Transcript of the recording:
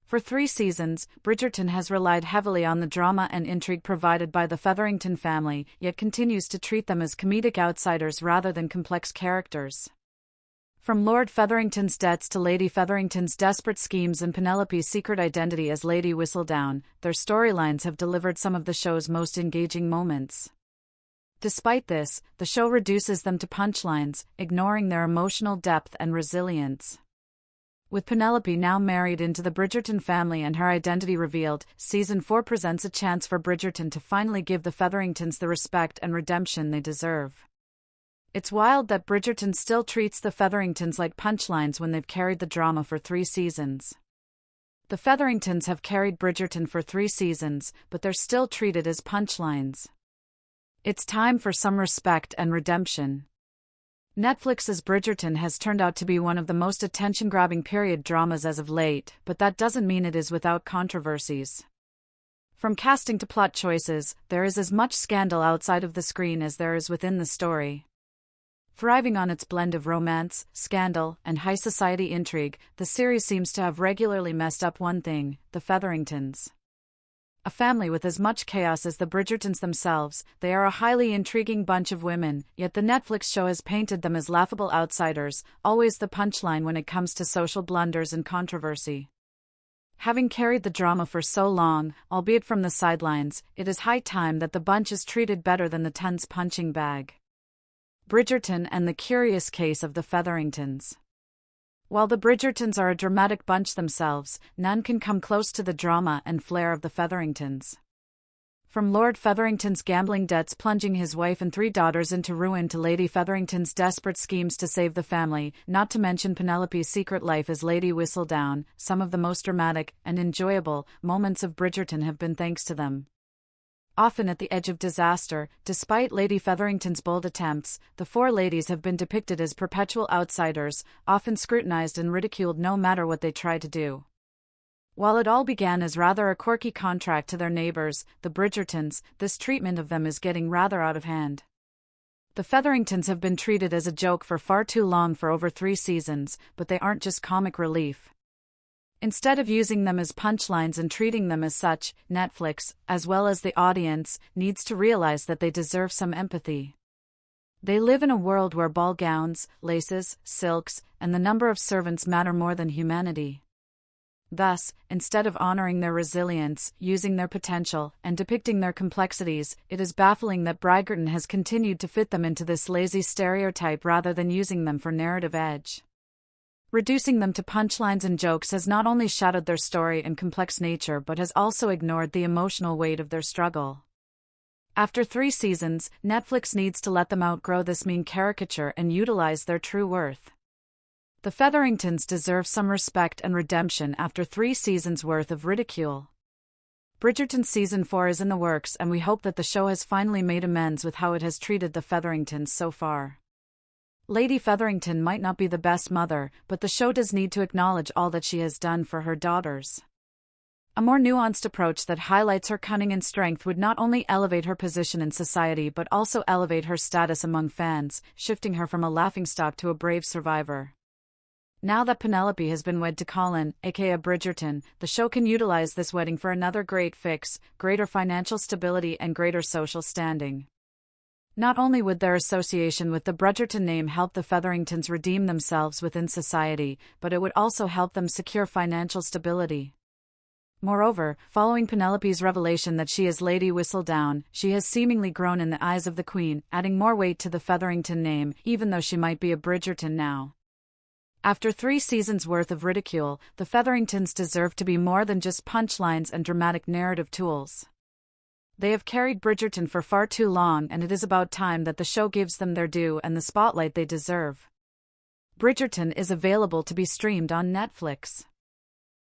For 3 seasons, Bridgerton has relied heavily on the drama and intrigue provided by the Featherington family, yet continues to treat them as comedic outsiders rather than complex characters. From Lord Featherington's debts to Lady Featherington's desperate schemes and Penelope's secret identity as Lady Whistledown, their storylines have delivered some of the show's most engaging moments. Despite this, the show reduces them to punchlines, ignoring their emotional depth and resilience. With Penelope now married into the Bridgerton family and her identity revealed, Season 4 presents a chance for Bridgerton to finally give the Featheringtons the respect and redemption they deserve. It's wild that Bridgerton still treats the Featheringtons like punchlines when they've carried the drama for 3 seasons. The Featheringtons have carried Bridgerton for 3 seasons, but they're still treated as punchlines. It's time for some respect and redemption. Netflix's Bridgerton has turned out to be one of the most attention-grabbing period dramas as of late, but that doesn't mean it is without controversies. From casting to plot choices, there is as much scandal outside of the screen as there is within the story. Thriving on its blend of romance, scandal, and high society intrigue, the series seems to have regularly messed up one thing: the Featheringtons. A family with as much chaos as the Bridgertons themselves, they are a highly intriguing bunch of women, yet the Netflix show has painted them as laughable outsiders, always the punchline when it comes to social blunders and controversy. Having carried the drama for so long, albeit from the sidelines, it is high time that the bunch is treated better than the tense punching bag. Bridgerton and the Curious Case of the Featheringtons. While the Bridgertons are a dramatic bunch themselves, none can come close to the drama and flair of the Featheringtons. From Lord Featherington's gambling debts plunging his wife and 3 daughters into ruin to Lady Featherington's desperate schemes to save the family, not to mention Penelope's secret life as Lady Whistledown, some of the most dramatic and enjoyable moments of Bridgerton have been thanks to them. Often at the edge of disaster, despite Lady Featherington's bold attempts, the 4 ladies have been depicted as perpetual outsiders, often scrutinized and ridiculed no matter what they try to do. While it all began as rather a quirky contract to their neighbors, the Bridgertons, this treatment of them is getting rather out of hand. The Featheringtons have been treated as a joke for far too long for over 3 seasons, but they aren't just comic relief. Instead of using them as punchlines and treating them as such, Netflix, as well as the audience, needs to realize that they deserve some empathy. They live in a world where ball gowns, laces, silks, and the number of servants matter more than humanity. Thus, instead of honoring their resilience, using their potential, and depicting their complexities, it is baffling that Bridgerton has continued to fit them into this lazy stereotype rather than using them for narrative edge. Reducing them to punchlines and jokes has not only shadowed their story and complex nature but has also ignored the emotional weight of their struggle. After 3 seasons, Netflix needs to let them outgrow this mean caricature and utilize their true worth. The Featheringtons deserve some respect and redemption after 3 seasons worth of ridicule. Bridgerton Season 4 is in the works, and we hope that the show has finally made amends with how it has treated the Featheringtons so far. Lady Featherington might not be the best mother, but the show does need to acknowledge all that she has done for her daughters. A more nuanced approach that highlights her cunning and strength would not only elevate her position in society but also elevate her status among fans, shifting her from a laughingstock to a brave survivor. Now that Penelope has been wed to Colin, aka Bridgerton, the show can utilize this wedding for another great fix: greater financial stability and greater social standing. Not only would their association with the Bridgerton name help the Featheringtons redeem themselves within society, but it would also help them secure financial stability. Moreover, following Penelope's revelation that she is Lady Whistledown, she has seemingly grown in the eyes of the Queen, adding more weight to the Featherington name, even though she might be a Bridgerton now. After 3 seasons worth of ridicule, the Featheringtons deserve to be more than just punchlines and dramatic narrative tools. They have carried Bridgerton for far too long, and it is about time that the show gives them their due and the spotlight they deserve. Bridgerton is available to be streamed on Netflix.